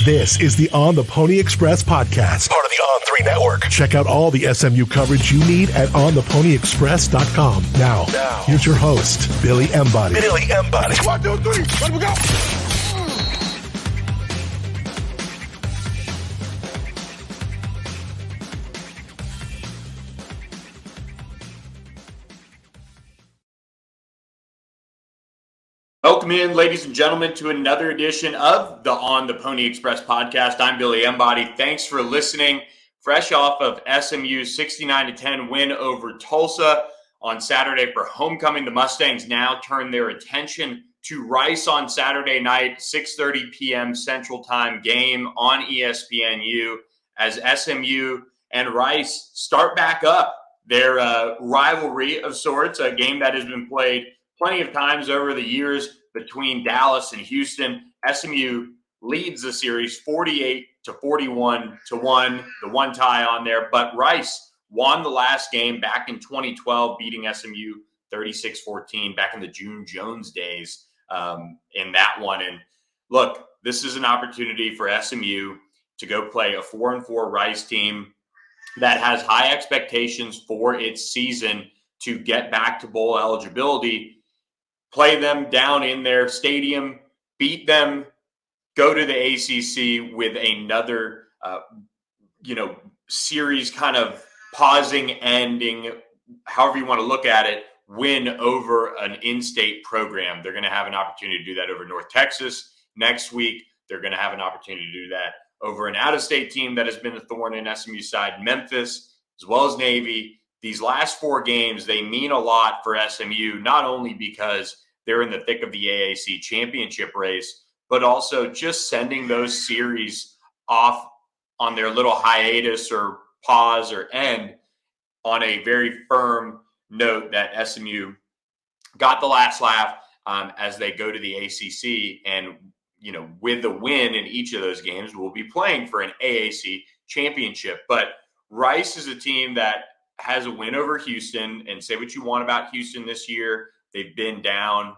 This is the On the Pony Express podcast, part of the On3 network. Check out all the SMU coverage you need at ontheponyexpress.com. Now, here's your host, Billy Embody. 1, 2, 3, let we go. Welcome in, ladies and gentlemen, to another edition of the On the Pony Express podcast. I'm Billy Embody. Thanks for listening. Fresh off of SMU's 69-10 win over Tulsa on Saturday for homecoming, the Mustangs now turn their attention to Rice on Saturday night, 6:30 p.m. Central Time game on ESPNU as SMU and Rice start back up their rivalry of sorts, a game that has been played plenty of times over the years between Dallas and Houston. SMU leads the series 48-41 to 1, the one tie on there. But Rice won the last game back in 2012, beating SMU 36-14 back in the June Jones days in that one. And look, this is an opportunity for SMU to go play a 4-4 Rice team that has high expectations for its season to get back to bowl eligibility. Play them down in their stadium, beat them, go to the ACC with another, series kind of pausing, ending, however you want to look at it, win over an in-state program. They're going to have an opportunity to do that over North Texas next week. They're going to have an opportunity to do that over an out-of-state team that has been a thorn in SMU's side, Memphis, as well as Navy. These last 4 games, they mean a lot for SMU, not only because they're in the thick of the AAC championship race, but also just sending those series off on their little hiatus or pause or end on a very firm note that SMU got the last laugh as they go to the ACC. And, with the win in each of those games, we'll be playing for an AAC championship. But Rice is a team that has a win over Houston, and say what you want about Houston this year. They've been down,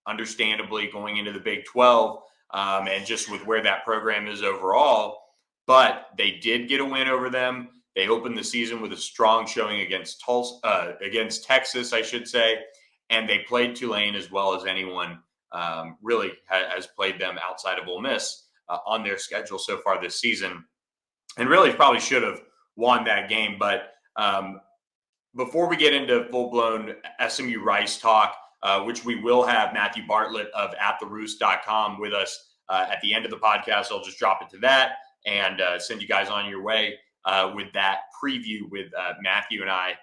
understandably going into the Big 12 and just with where that program is overall. But they did get a win over them. They opened the season with a strong showing against Tulsa, against Texas, I should say. And they played Tulane as well as anyone really has played them outside of Ole Miss on their schedule so far this season. And really probably should have won that game. But before we get into full-blown SMU Rice talk, which we will have Matthew Bartlett of atTheRoost.com with us at the end of the podcast, I'll just drop it to that and send you guys on your way with that preview with Matthew and I.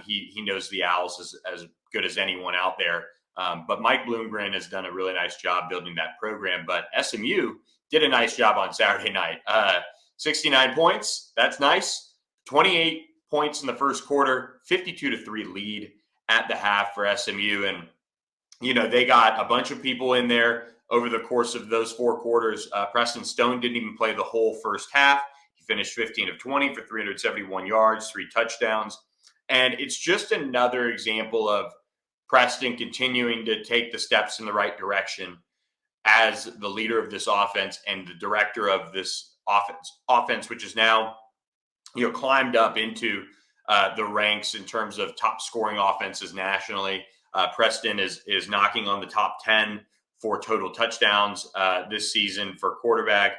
He knows the Owls as good as anyone out there. But Mike Bloomgren has done a really nice job building that program. But SMU did a nice job on Saturday night. 69 points, that's nice. 28 points in the first quarter, 52-3 lead at the half for SMU. And, they got a bunch of people in there over the course of those 4 quarters. Preston Stone didn't even play the whole first half. He finished 15 of 20 for 371 yards, 3 touchdowns. And it's just another example of Preston continuing to take the steps in the right direction as the leader of this offense and the director of this offense, which is now, climbed up into the ranks in terms of top scoring offenses nationally. Preston is knocking on the top 10 for total touchdowns this season for quarterback,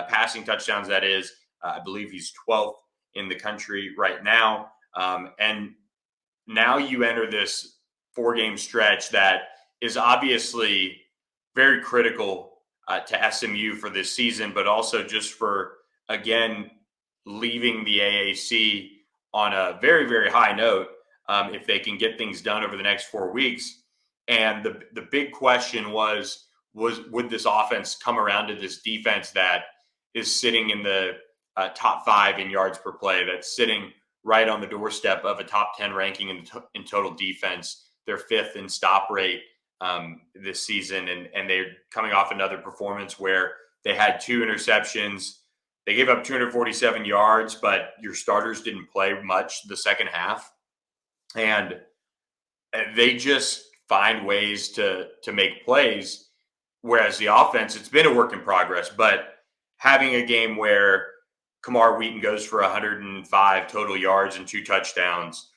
passing touchdowns, that is. I believe he's 12th in the country right now. And now you enter this 4-game stretch that is obviously very critical to SMU for this season, but also just for, again, leaving the AAC on a very, very high note if they can get things done over the next 4 weeks. And the big question was would this offense come around to this defense that is sitting in the top 5 in yards per play, that's sitting right on the doorstep of a top 10 ranking in total defense. They're 5th in stop rate this season, and they're coming off another performance where they had 2 interceptions. They gave up 247 yards, but your starters didn't play much the second half. And they just find ways to make plays, whereas the offense, it's been a work in progress. But having a game where Kamar Wheaton goes for 105 total yards and 2 touchdowns.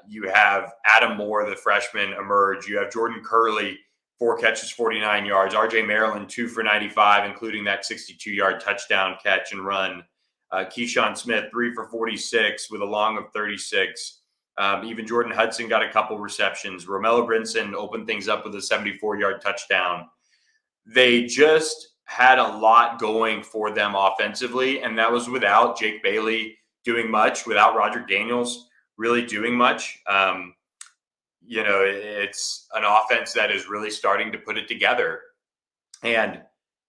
You have Adam Moore, the freshman, emerge. You have Jordan Curley, 4 catches, 49 yards. RJ Maryland, 2 for 95, including that 62-yard touchdown catch and run. Keyshawn Smith, 3 for 46 with a long of 36. Even Jordan Hudson got a couple receptions. Romello Brinson opened things up with a 74-yard touchdown. They just had a lot going for them offensively, and that was without Jake Bailey doing much, without Roderick Daniels really doing much. It's an offense that is really starting to put it together. And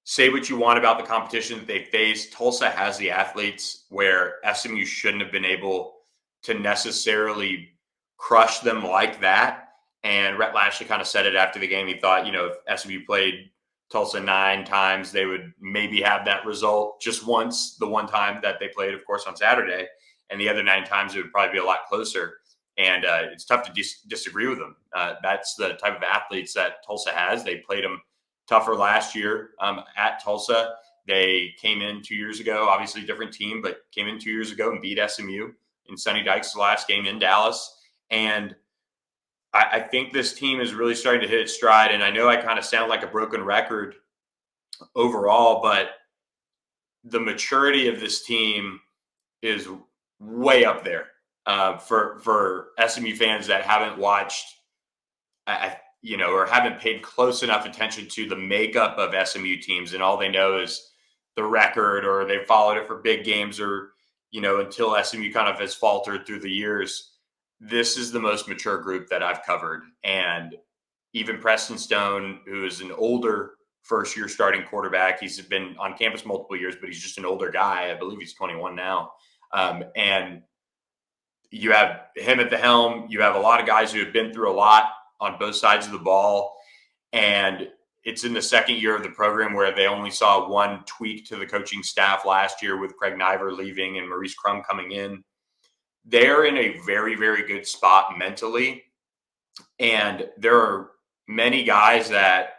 say what you want about the competition that they face, Tulsa has the athletes where SMU shouldn't have been able to necessarily crush them like that. And Rhett Lashley kind of said it after the game. He thought, if SMU played Tulsa 9 times, they would maybe have that result just once, the one time that they played, of course, on Saturday. And the other 9 times, it would probably be a lot closer. And it's tough to disagree with them. That's the type of athletes that Tulsa has. They played them tougher last year at Tulsa. They came in 2 years ago, obviously a different team, but came in 2 years ago and beat SMU in Sonny Dykes' last game in Dallas. And I think this team is really starting to hit its stride. And I know I kind of sound like a broken record overall, but the maturity of this team is way up there for SMU fans that haven't watched, or haven't paid close enough attention to the makeup of SMU teams, and all they know is the record, or they followed it for big games, or until SMU kind of has faltered through the years. This is the most mature group that I've covered. And even Preston Stone, who is an older first-year starting quarterback, he's been on campus multiple years, but he's just an older guy. I believe he's 21 now. And you have him at the helm. You have a lot of guys who have been through a lot on both sides of the ball. And it's in the second year of the program where they only saw one tweak to the coaching staff last year with Craig Niver leaving and Maurice Crum coming in. They're in a very, very good spot mentally. And there are many guys that,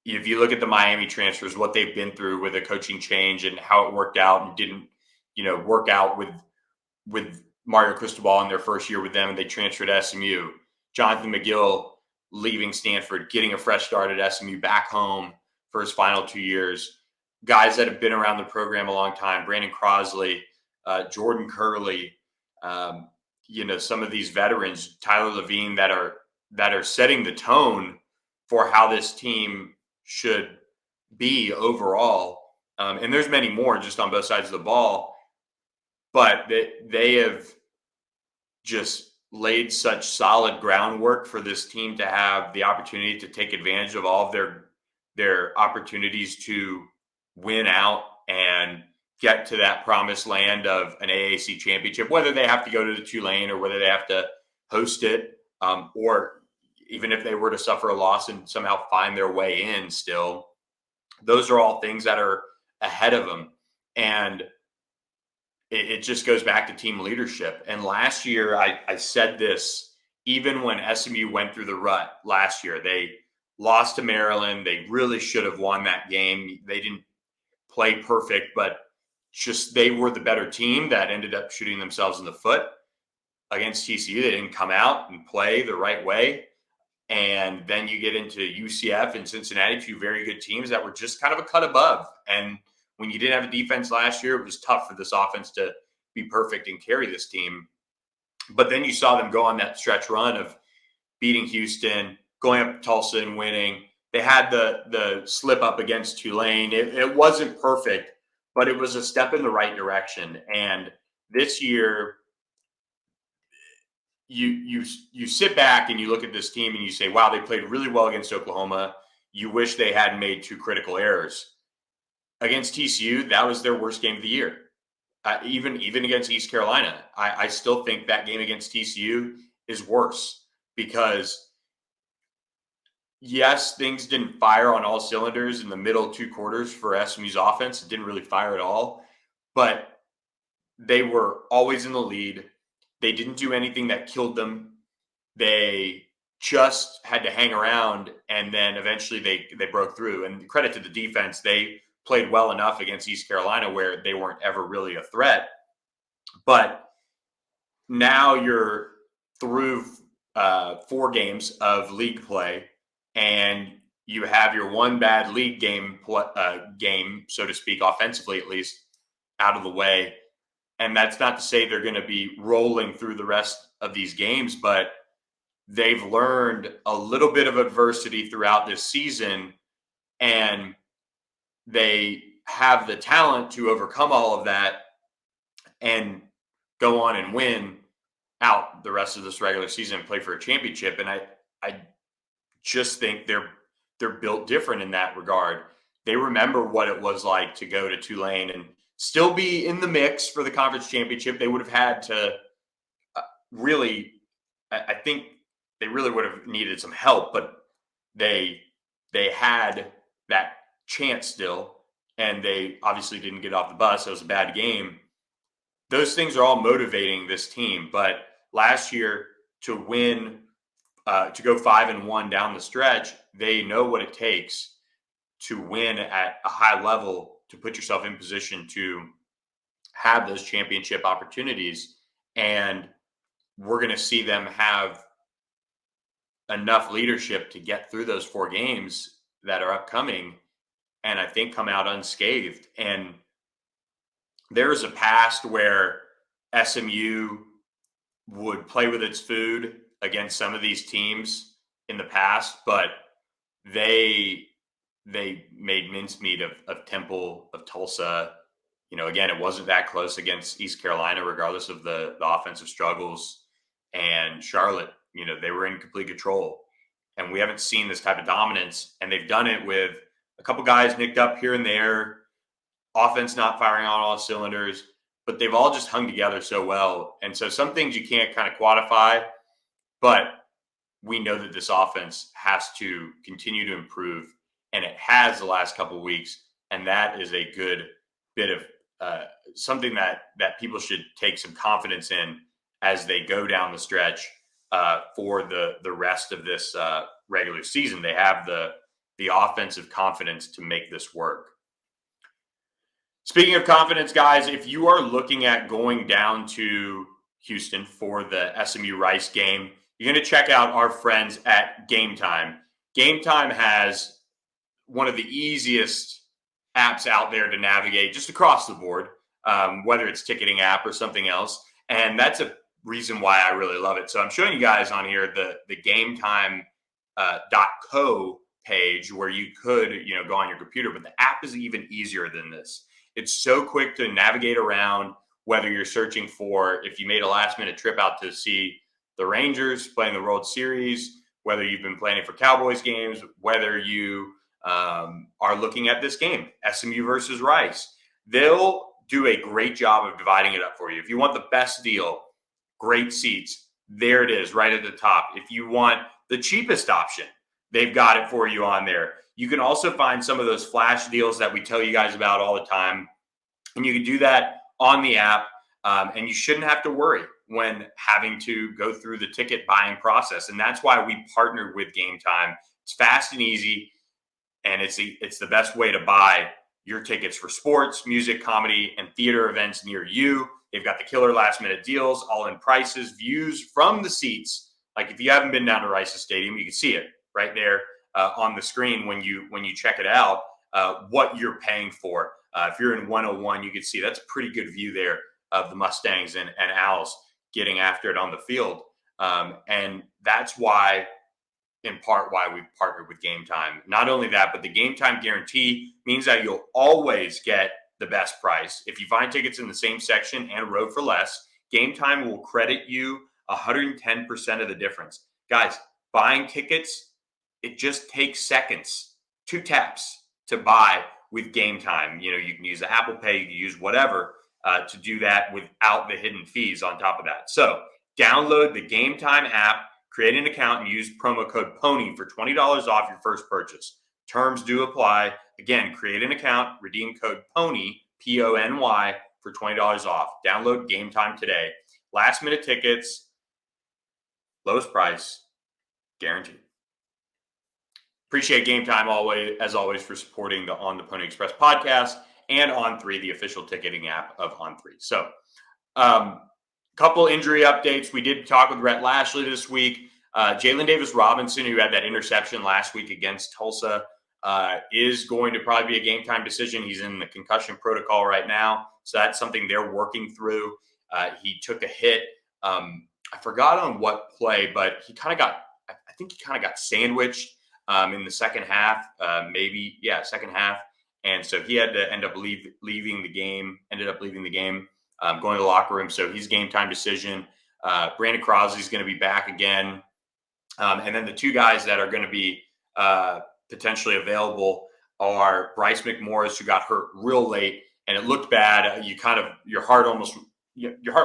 if you look at the Miami transfers, what they've been through with a coaching change and how it worked out and didn't, work out with Mario Cristobal in their first year with them, and they transferred to SMU. Jonathan McGill leaving Stanford, getting a fresh start at SMU, back home for his final 2 years. Guys that have been around the program a long time, Brandon Crosley, Jordan Curley, some of these veterans, Tyler Levine, that are setting the tone for how this team should be overall. And there's many more just on both sides of the ball, but they have just laid such solid groundwork for this team to have the opportunity to take advantage of all of their opportunities to win out and get to that promised land of an AAC championship, whether they have to go to the Tulane or whether they have to host it, or even if they were to suffer a loss and somehow find their way in still. Those are all things that are ahead of them. And it just goes back to team leadership. And last year, I said this, even when SMU went through the rut last year, they lost to Maryland. They really should have won that game. They didn't play perfect, but just they were the better team that ended up shooting themselves in the foot against TCU. They didn't come out and play the right way. And then you get into UCF and Cincinnati, 2 very good teams that were just kind of a cut above. And when you didn't have a defense last year, it was tough for this offense to be perfect and carry this team. But then you saw them go on that stretch run of beating Houston, going up to Tulsa and winning. They had the slip up against Tulane. It wasn't perfect, but it was a step in the right direction. And this year, you sit back and you look at this team and you say, wow, they played really well against Oklahoma. You wish they hadn't made 2 critical errors. Against TCU, that was their worst game of the year. Even against East Carolina, I still think that game against TCU is worse because, yes, things didn't fire on all cylinders in the middle 2 quarters for SMU's offense. It didn't really fire at all, but they were always in the lead. They didn't do anything that killed them. They just had to hang around, and then eventually they broke through. And credit to the defense, they played well enough against East Carolina where they weren't ever really a threat. But now you're through 4 games of league play, and you have your one bad league game, so to speak, offensively at least, out of the way. And that's not to say they're going to be rolling through the rest of these games, but they've learned a little bit of adversity throughout this season, and they have the talent to overcome all of that and go on and win out the rest of this regular season and play for a championship. And I just think they're built different in that regard. They remember what it was like to go to Tulane and still be in the mix for the conference championship. They would have had to really, I think they really would have needed some help, but they had that chance still, and they obviously didn't get off the bus. It was a bad game. Those things are all motivating this team. But last year, to win, to go 5-1 down the stretch, they know what it takes to win at a high level, to put yourself in position to have those championship opportunities. And we're going to see them have enough leadership to get through those 4 games that are upcoming, and I think come out unscathed. And there's a past where SMU would play with its food against some of these teams in the past, but they made mincemeat of Temple, of Tulsa. Again, it wasn't that close against East Carolina, regardless of the offensive struggles. And Charlotte, they were in complete control. And we haven't seen this type of dominance. And they've done it with a couple guys nicked up here and there, offense not firing on all cylinders, but they've all just hung together so well. And so some things you can't kind of quantify, but we know that this offense has to continue to improve. And it has the last couple of weeks. And that is a good bit of something that people should take some confidence in as they go down the stretch for the rest of this regular season. They have the offensive confidence to make this work. Speaking of confidence, guys, if you are looking at going down to Houston for the SMU-Rice game, you're going to check out our friends at Game Time. Game Time has one of the easiest apps out there to navigate just across the board, whether it's ticketing app or something else. And that's a reason why I really love it. So I'm showing you guys on here the gametime.co page where you could, go on your computer, but the app is even easier than this. It's so quick to navigate around, whether you're searching for, if you made a last minute trip out to see the Rangers playing the World Series, whether you've been planning for Cowboys games, whether you are looking at this game, SMU versus Rice. They'll do a great job of dividing it up for you. If you want the best deal, great seats, there it is right at the top. If you want the cheapest option, they've got it for you on there. You can also find some of those flash deals that we tell you guys about all the time. And you can do that on the app. And you shouldn't have to worry when having to go through the ticket buying process. And that's why we partnered with Game Time. It's fast and easy. And it's the best way to buy your tickets for sports, music, comedy, and theater events near you. They've got the killer last minute deals, all in prices, views from the seats. Like if you haven't been down to Rice's Stadium, you can see it right there on the screen when you check it out, what you're paying for. If you're in 101, you can see that's a pretty good view there of the Mustangs and Owls getting after it on the field. And that's why, in part, why we've partnered with Game Time. Not only that, but the Game Time guarantee means that you'll always get the best price. If you find tickets in the same section and row for less, Game Time will credit you 110% of the difference. Guys, buying tickets, it just takes seconds, 2 taps to buy with Game Time. You can use the Apple Pay, you can use whatever to do that without the hidden fees on top of that. So download the Game Time app, create an account, and use promo code PONY for $20 off your first purchase. Terms do apply. Again, create an account, redeem code PONY, PONY, for $20 off. Download Game Time today. Last minute tickets, lowest price, guaranteed. Appreciate Game Time as always for supporting the On the Pony Express podcast and On3, the official ticketing app of On3. So, couple injury updates. We did talk with Rhett Lashley this week. Jalen Davis-Robinson, who had that interception last week against Tulsa, is going to probably be a game time decision. He's in the concussion protocol right now, so that's something they're working through. He took a hit. I forgot on what play, but I think he kind of got sandwiched in the second half, second half. And so he had to end up leaving the game, going to the locker room. So he's game time decision. Brandon Crosby's going to be back again. And then the two guys that are going to be potentially available are Bryce McMorris, who got hurt real late, and it looked bad. Your heart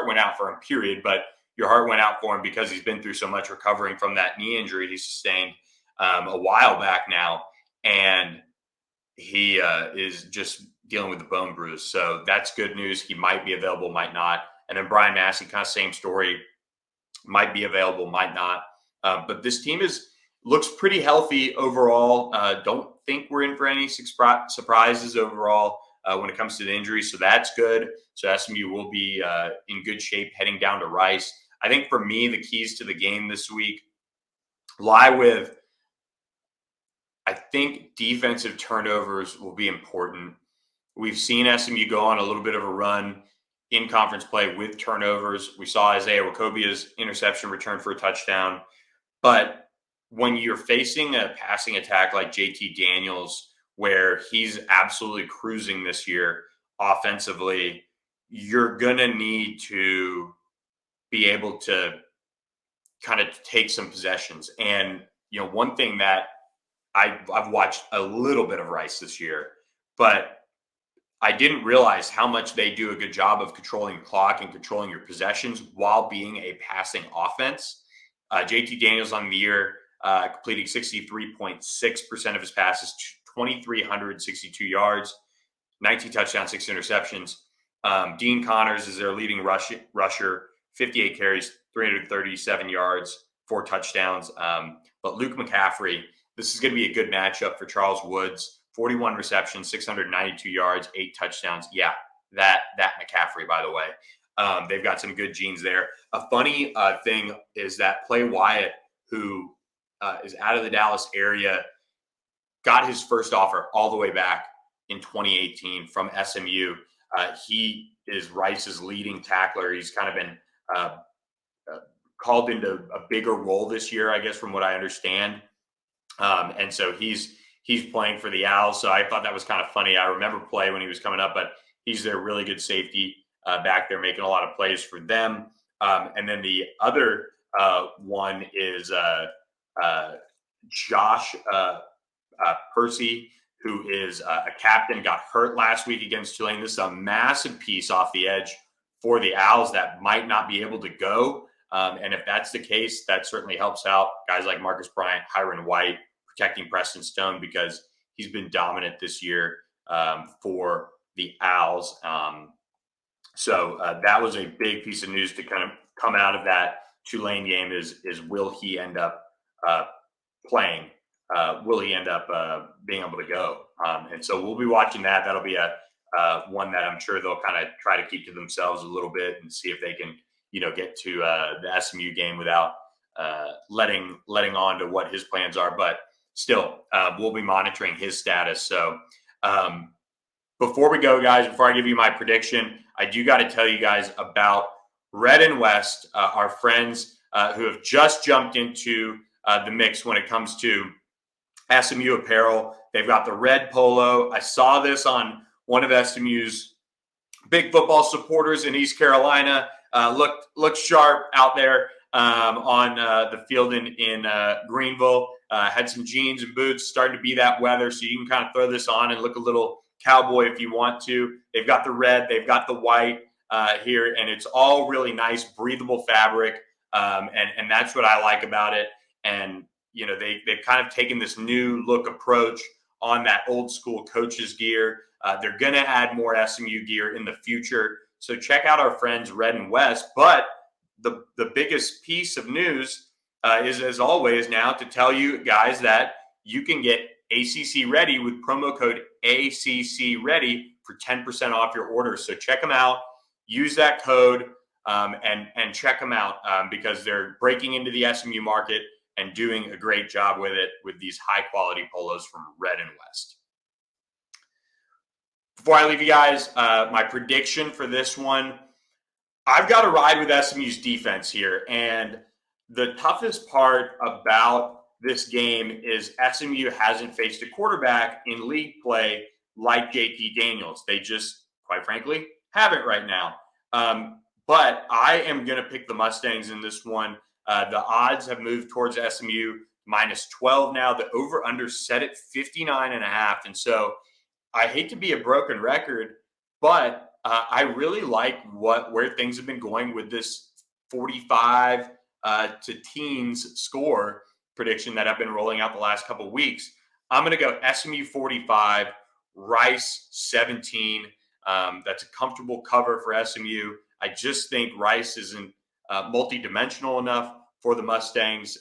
went out for him, period. But your heart went out for him because he's been through so much recovering from that knee injury he sustained a while back now. And he is just dealing with the bone bruise. So that's good news. He might be available, might not. And then Brian Massey, kind of same story. Might be available, might not. But this team looks pretty healthy overall. Don't think we're in for any surprises overall when it comes to the injuries. So that's good. So SMU will be in good shape heading down to Rice. I think for me, the keys to the game this week lie with, I think defensive turnovers will be important. We've seen SMU go on a little bit of a run in conference play with turnovers. We saw Isaiah Wakobia's interception return for a touchdown. But when you're facing a passing attack like JT Daniels, where he's absolutely cruising this year offensively, you're going to need to be able to kind of take some possessions. And, one thing that I've watched a little bit of Rice this year, but I didn't realize how much they do a good job of controlling the clock and controlling your possessions while being a passing offense. JT Daniels on the year completing 63.6% of his passes, 2,362 yards, 19 touchdowns, 6 interceptions. Dean Connors is their leading rusher, 58 carries, 337 yards, 4 touchdowns. But Luke McCaffrey, this is going to be a good matchup for Charles Woods. 41 receptions, 692 yards, 8 touchdowns. Yeah, that McCaffrey, by the way. They've got some good genes there. A funny thing is that Play Wyatt, who is out of the Dallas area, got his first offer all the way back in 2018 from SMU. He is Rice's leading tackler. He's kind of been called into a bigger role this year, I guess, from what I understand. And so he's playing for the Owls. So I thought that was kind of funny. I remember Play when he was coming up, but he's their really good safety back there, making a lot of plays for them. And then the other one is Josh Percy, who is a captain, got hurt last week against Tulane. This is a massive piece off the edge for the Owls that might not be able to go. And if that's the case, that certainly helps out guys like Marcus Bryant, Hiron White, protecting Preston Stone, because he's been dominant this year for the Owls. So that was a big piece of news to kind of come out of that Tulane game is will he end up playing? Will he end up being able to go? And so we'll be watching that. That'll be a one that I'm sure they'll kind of try to keep to themselves a little bit and see if they can, get to the SMU game without letting on to what his plans are. But still, we'll be monitoring his status. So before we go, guys, before I give you my prediction, I do got to tell you guys about Red and West, our friends who have just jumped into the mix when it comes to SMU apparel. They've got the red polo. I saw this on one of SMU's big football supporters in East Carolina. Looked sharp out there on the field in Greenville. Had some jeans and boots, starting to be that weather, so you can kind of throw this on and look a little cowboy if you want to. They've got the red, they've got the white here, and it's all really nice, breathable fabric, and that's what I like about it. And they've kind of taken this new look approach on that old school coaches gear. They're going to add more SMU gear in the future. So check out our friends Red and West. But the biggest piece of news is, as always, now to tell you guys that you can get ACC Ready with promo code ACC Ready for 10% off your order. So check them out. Use that code and check them out because they're breaking into the SMU market and doing a great job with it with these high-quality polos from Red and West. Before I leave you guys, my prediction for this one, I've got to ride with SMU's defense here. And the toughest part about this game is SMU hasn't faced a quarterback in league play like JT Daniels. They just, quite frankly, haven't right now. But I am going to pick the Mustangs in this one. The odds have moved towards SMU minus 12 now. The over-under set at 59.5. And so I hate to be a broken record, but I really like where things have been going with this 45 to teens score prediction that I've been rolling out the last couple of weeks. I'm going to go SMU 45, Rice 17. That's a comfortable cover for SMU. I just think Rice isn't multi-dimensional enough for the Mustangs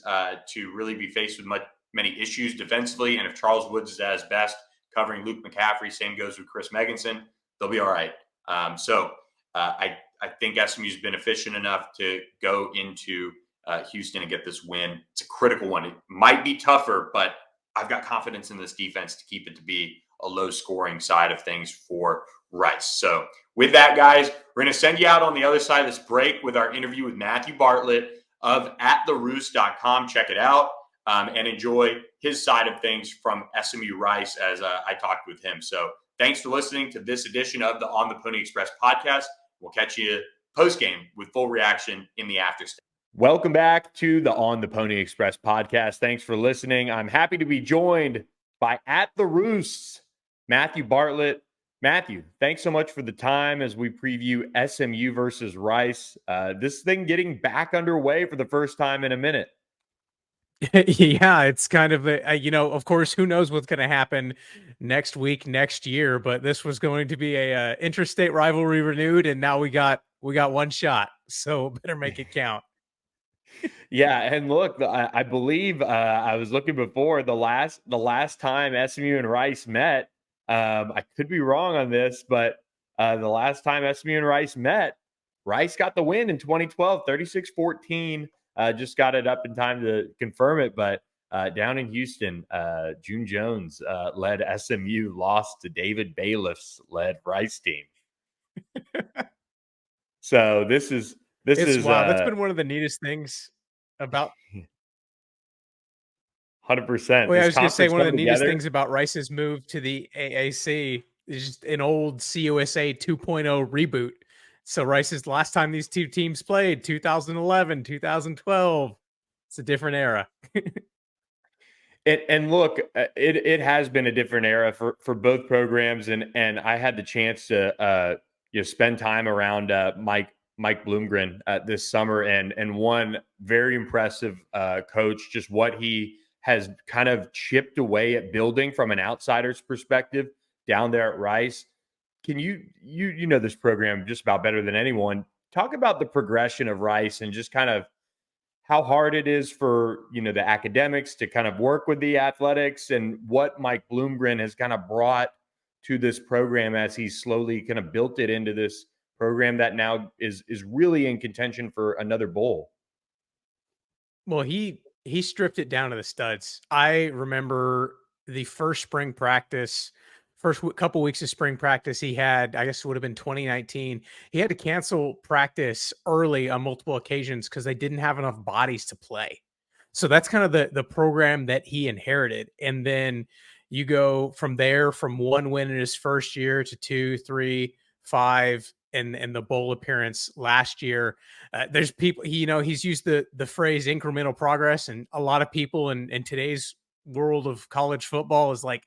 to really be faced with many issues defensively. And if Charles Woods is at his best covering Luke McCaffrey, same goes with Chris Megginson, they'll be all right. I think SMU's been efficient enough to go into Houston and get this win. It's a critical one. It might be tougher, but I've got confidence in this defense to keep it to be a low-scoring side of things for Rice. So with that, guys, we're going to send you out on the other side of this break with our interview with Matthew Bartlett of attheRoost.com. Check it out and enjoy his side of things from SMU-Rice as I talked with him. So thanks for listening to this edition of the On the Pony Express podcast. We'll catch you post-game with full reaction in the afterstay. Welcome back to the On the Pony Express podcast. Thanks for listening. I'm happy to be joined by At the Roosts, Matthew Bartlett. Matthew, thanks so much for the time as we preview SMU versus Rice. This thing getting back underway for the first time in a minute. Yeah, it's kind of of course, who knows what's going to happen next week, next year, but this was going to be a interstate rivalry renewed, and now we got one shot, so better make it count. Yeah, and look, I believe I was looking before the last time SMU and Rice met. I could be wrong on this, but the last time SMU and Rice met, Rice got the win in 2012, 36-14. Just got it up in time to confirm it, but down in Houston, June Jones led SMU, lost to David Bailiff's led Rice team. So this is wow. That's been one of the neatest things about 100%. Well, I was going to say one of the neatest things about Rice's move to the AAC is just an old CUSA 2.0 reboot. So Rice's last time these two teams played, 2011, 2012. It's a different era. And look, it has been a different era for both programs, and I had the chance to spend time around Mike Bloomgren this summer, and one very impressive coach, just what he has kind of chipped away at building from an outsider's perspective down there at Rice. Can you know this program just about better than anyone. Talk about the progression of Rice and just kind of how hard it is for, the academics to kind of work with the athletics, and what Mike Bloomgren has kind of brought to this program as he's slowly kind of built it into this program that now is really in contention for another bowl. Well, he stripped it down to the studs. I remember the first couple weeks of spring practice he had, I guess it would have been 2019. He had to cancel practice early on multiple occasions because they didn't have enough bodies to play. So that's kind of the program that he inherited. And then you go from there, from one win in his first year to 2, 3, 5, and the bowl appearance last year. There's people, he's used the phrase incremental progress, and a lot of people in today's world of college football is like,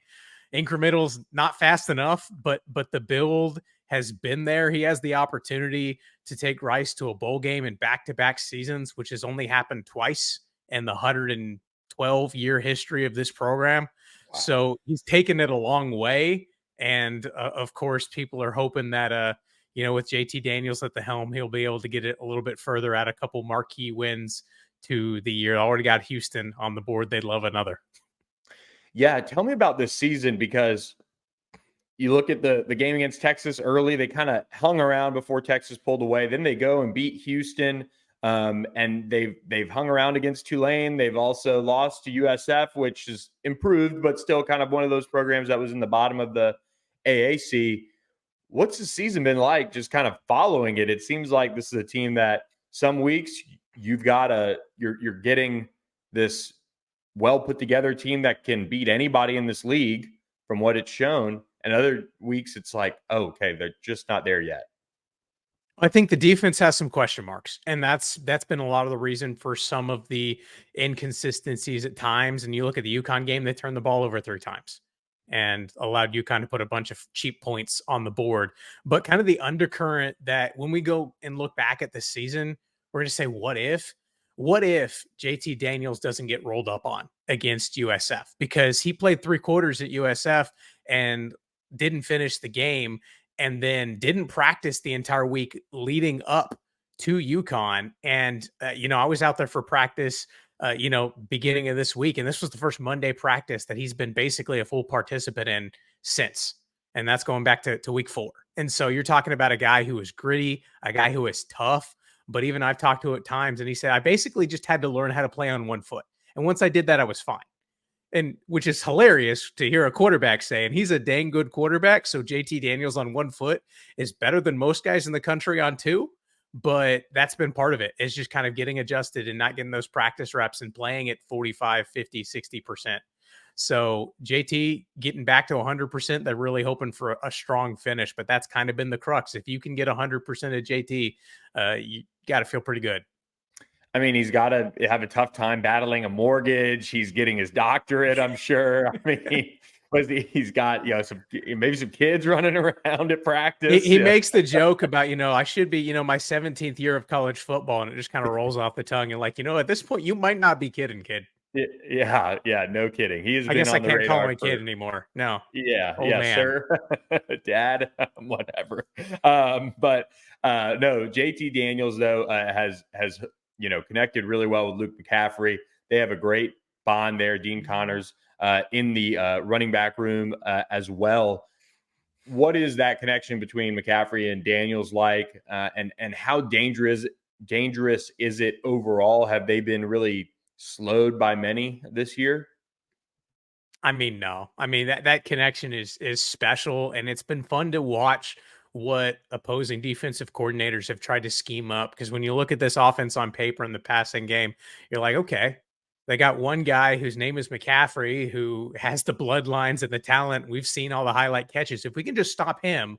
incremental's not fast enough, but the build has been there. He has the opportunity to take Rice to a bowl game in back-to-back seasons, which has only happened twice in the 112-year history of this program. Wow. So he's taken it a long way. And of course, people are hoping that, with JT Daniels at the helm, he'll be able to get it a little bit further, at a couple marquee wins to the year. Already got Houston on the board. They'd love another. Yeah, tell me about this season, because you look at the game against Texas early, they kind of hung around before Texas pulled away. Then they go and beat Houston, and they've hung around against Tulane. They've also lost to USF, which is improved, but still kind of one of those programs that was in the bottom of the AAC. What's the season been like, just kind of following it? It seems like this is a team that some weeks you're getting this well put together team that can beat anybody in this league from what it's shown. And other weeks it's like, oh, okay, they're just not there yet. I think the defense has some question marks, and that's been a lot of the reason for some of the inconsistencies at times. And you look at the UConn game, they turned the ball over 3 times and allowed UConn to put a bunch of cheap points on the board. But kind of the undercurrent that when we go and look back at this season, we're going to say, what if? What if JT Daniels doesn't get rolled up on against USF? Because he played 3 quarters at USF and didn't finish the game, and then didn't practice the entire week leading up to UConn. And, I was out there for practice, beginning of this week. And this was the first Monday practice that he's been basically a full participant in since. And that's going back to week 4. And so you're talking about a guy who is gritty, a guy who is tough. But even I've talked to at times, and he said, I basically just had to learn how to play on one foot. And once I did that, I was fine. And which is hilarious to hear a quarterback say, and he's a dang good quarterback. So JT Daniels on one foot is better than most guys in the country on 2. But that's been part of it, is just kind of getting adjusted and not getting those practice reps and playing at 45, 50, 60%. So JT getting back to 100%, they're really hoping for a strong finish, but that's kind of been the crux. If you can get 100% of JT, you got to feel pretty good. I mean, he's got to have a tough time battling a mortgage. He's getting his doctorate, I'm sure. I mean, he's got, maybe some kids running around at practice. He makes the joke about, I should be, my 17th year of college football, and it just kind of rolls off the tongue. And like, at this point, you might not be kidding, kid. Yeah, no kidding. I guess I can't call him a kid anymore. No. Yeah, Old man. Sir, dad, whatever. But no, JT Daniels though has connected really well with Luke McCaffrey. They have a great bond there. Dean Connors in the running back room as well. What is that connection between McCaffrey and Daniels like, and how dangerous is it overall? Have they been really slowed by many this year? I mean, no. I mean, that connection is special, and it's been fun to watch what opposing defensive coordinators have tried to scheme up. Because when you look at this offense on paper in the passing game, you're like, okay, they got one guy whose name is McCaffrey, who has the bloodlines and the talent. We've seen all the highlight catches. If we can just stop him,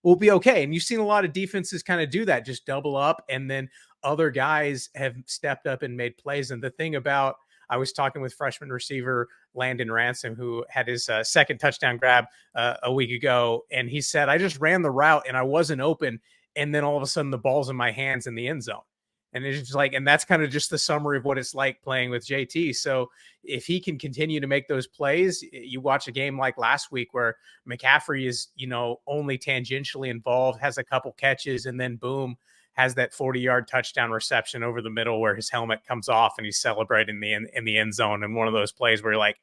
we'll be okay. And you've seen a lot of defenses kind of do that, just double up, and then other guys have stepped up and made plays. And the thing about, I was talking with freshman receiver Landon Ransom, who had his second touchdown grab a week ago. And he said, I just ran the route and I wasn't open. And then all of a sudden the ball's in my hands in the end zone. And it's just like, and that's kind of just the summary of what it's like playing with JT. So if he can continue to make those plays, you watch a game like last week where McCaffrey is, only tangentially involved, has a couple catches, and then boom, has that 40-yard touchdown reception over the middle where his helmet comes off and he's celebrating in the end zone. And one of those plays where you're like,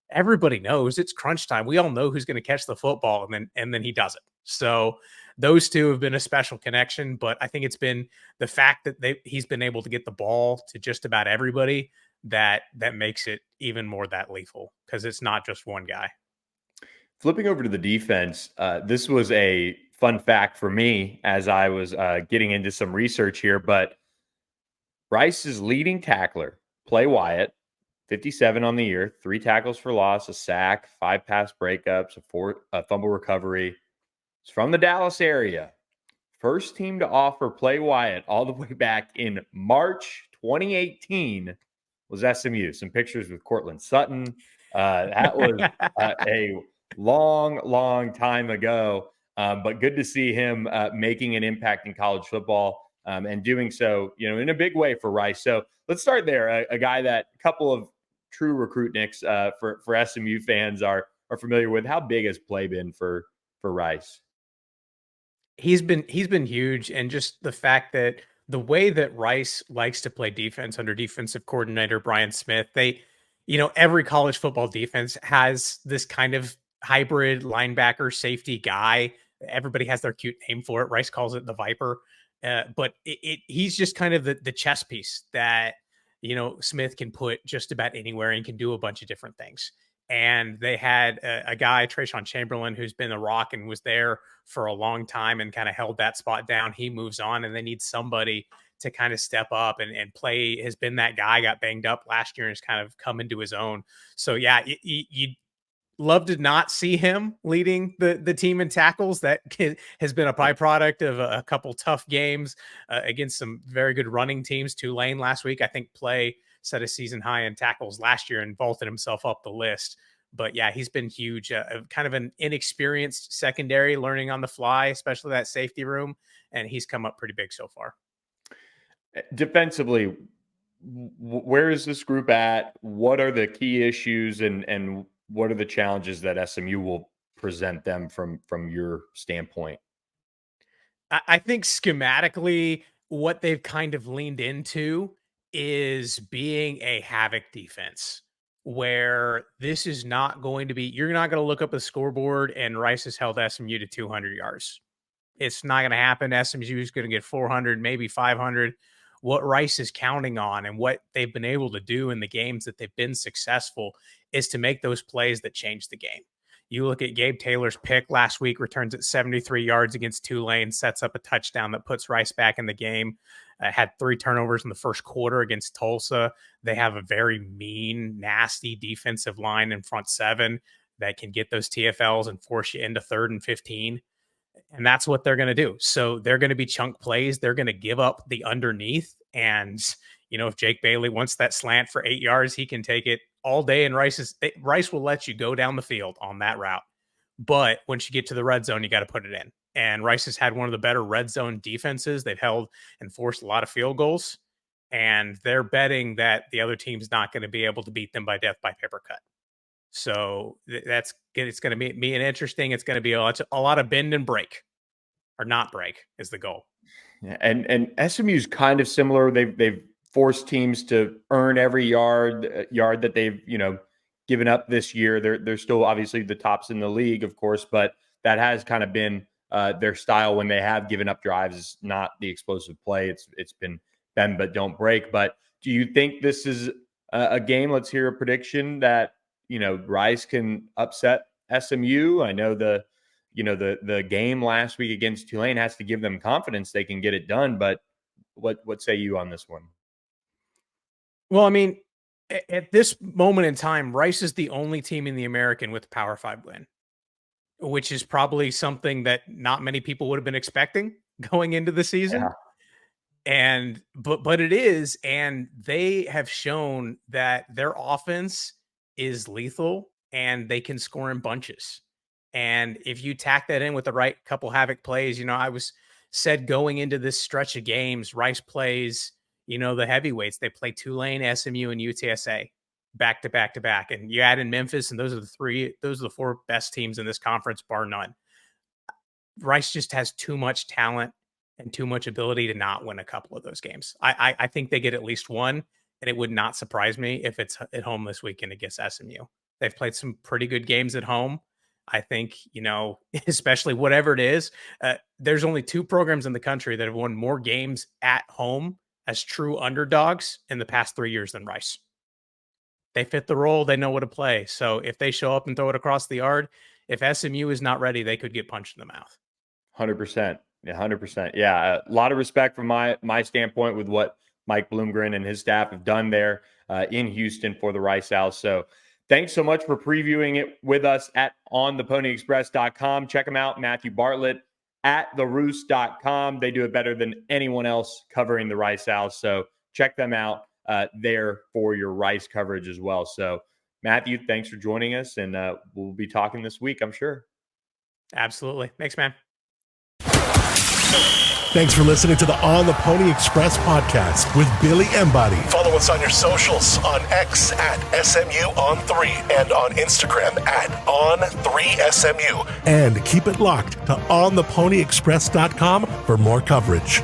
everybody knows it's crunch time. We all know who's going to catch the football, and then he does it. So those two have been a special connection, but I think it's been the fact that he's been able to get the ball to just about everybody that makes it even more that lethal, because it's not just one guy. Flipping over to the defense, this was a fun fact for me as I was getting into some research here, but Rice's leading tackler, Play Wyatt, 57 on the year, 3 tackles for loss, a sack, 5 pass breakups, a fumble recovery. It's from the Dallas area. First team to offer Play Wyatt all the way back in March 2018 was SMU. Some pictures with Cortland Sutton. That was a long time ago. But good to see him making an impact in college football and doing so, in a big way for Rice. So let's start there. A guy that a couple of true recruitniks for SMU fans are familiar with. How big has Play been for Rice? He's been huge, and just the fact that the way that Rice likes to play defense under defensive coordinator Brian Smith, every college football defense has this kind of hybrid linebacker safety guy. Everybody has their cute name for it. Rice calls it the Viper. But he's just kind of the chess piece that, Smith can put just about anywhere and can do a bunch of different things. And they had a guy, Trayshawn Chamberlain, who's been a rock and was there for a long time and kind of held that spot down. He moves on, and they need somebody to kind of step up and play. Has been that guy, got banged up last year and has kind of come into his own. So yeah, you love to not see him leading the team in tackles. That has been a byproduct of a couple tough games against some very good running teams. Tulane last week, I think, set a season high in tackles last year and vaulted himself up the list. But yeah, he's been huge, kind of an inexperienced secondary, learning on the fly, especially that safety room. And he's come up pretty big so far. Defensively, where is this group at? What are the key issues and what are the challenges that SMU will present them from your standpoint? I think schematically, what they've kind of leaned into is being a havoc defense, where this is not going to be, you're not going to look up a scoreboard and Rice has held SMU to 200 yards. It's not going to happen. SMU is going to get 400, maybe 500. What Rice is counting on and what they've been able to do in the games that they've been successful is to make those plays that change the game. You look at Gabe Taylor's pick last week, returns at 73 yards against Tulane, sets up a touchdown that puts Rice back in the game. Had 3 turnovers in the first quarter against Tulsa. They have a very mean, nasty defensive line in front 7 that can get those TFLs and force you into 3rd and 15. And that's what they're going to do. So they're going to be chunk plays. They're going to give up the underneath. And, if Jake Bailey wants that slant for 8 yards, he can take it all day. And Rice will let you go down the field on that route. But once you get to the red zone, you got to put it in. And Rice has had one of the better red zone defenses. They've held and forced a lot of field goals. And they're betting that the other team's not going to be able to beat them by death by paper cut. So it's going to be an interesting. It's going to be a lot of bend and break, or not break, is the goal. Yeah, and SMU's kind of similar. They've forced teams to earn every yard that they've given up this year. They're still obviously the tops in the league, of course, but that has kind of been their style when they have given up drives. It's not the explosive play. It's been bend but don't break. But do you think this is a game? Let's hear a prediction that Rice can upset SMU. I know the game last week against Tulane has to give them confidence they can get it done. But what say you on this one? Well, I mean, at this moment in time, Rice is the only team in the American with a Power 5 win, which is probably something that not many people would have been expecting going into the season. Yeah. But it is, and they have shown that their offense is lethal and they can score in bunches. And if you tack that in with the right couple havoc plays, I was said going into this stretch of games, Rice plays, the heavyweights. They play Tulane, SMU, and UTSA back to back to back. And you add in Memphis, and those are the 4 best teams in this conference, bar none. Rice just has too much talent and too much ability to not win a couple of those games. I think they get at least one, and it would not surprise me if it's at home this weekend against SMU. They've played some pretty good games at home. I think, especially whatever it is, there's only 2 programs in the country that have won more games at home as true underdogs in the past 3 years than Rice. They fit the role. They know what to play. So if they show up and throw it across the yard, if SMU is not ready, they could get punched in the mouth. 100%. Yeah, 100%. Yeah, a lot of respect from my standpoint with what Mike Bloomgren and his staff have done there in Houston for the Rice Owls. So thanks so much for previewing it with us at ontheponyexpress.com. Check them out, Matthew Bartlett at theroost.com. They do it better than anyone else covering the Rice Owls. So check them out there for your Rice coverage as well. So Matthew, thanks for joining us, and we'll be talking this week, I'm sure. Absolutely. Thanks, man. Thanks for listening to the On the Pony Express podcast with Billy Embody. Follow us on your socials on X at SMU-on3 and on Instagram at On3SMU. And keep it locked to ontheponyexpress.com for more coverage.